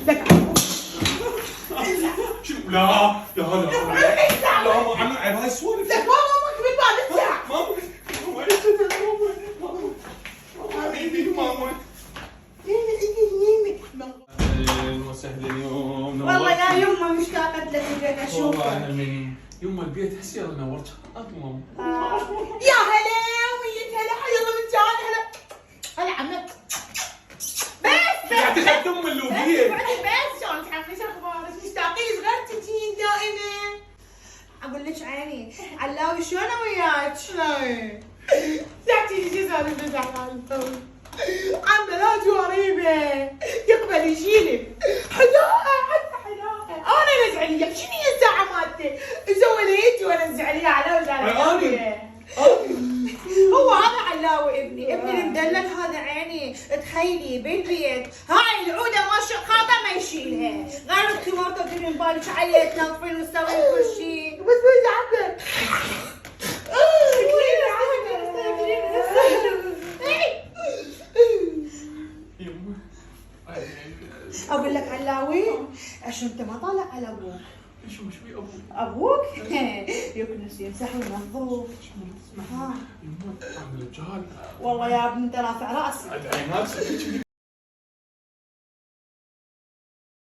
لك شو لا لا لا لا ما عم عيب هاي سوالف. لك ما امك بالبعد انت. ماما ماما ايش ماما اهلا وسهلا يوم. والله يا يمه مشتاقة لك بدي اشوفك. والله انا من يوم البيت هسه يلا نورت ماما. يا هلا وميت هلا حي الله من جان هلا. هلا عمك. بس قاعد تخدم اللوبيه. بس شلونك عمي شو اخبارك؟ مشتاقين صغار تجين دائما. اقول لك عيني علاوي شلون وياك؟ شلون؟ تعطيني شو سالفة زعلان عمنا لا جواريبه يقبل يشيلك حلاقه حتى حلاقه انا مزعليه شنو هي الساعه مالته؟ سوى لي هيك وانا مزعليه علاوي زعلان هو هذا علاوي ابني المدلل هذا عيني تخيلي بالبيت هاي العوده ماشي خاطر ما يشيلها غير الكمارته تدري بالك عليه تنظفين وتسوين كل شيء بس ما يزعلك اقول لك علاوي عشان انت ما طالع على ابوك شو شوي ابوك يكنس يمسح وينظف ها يموت عم رجال. والله يا ابني انت رافع راسي ادعي نفسك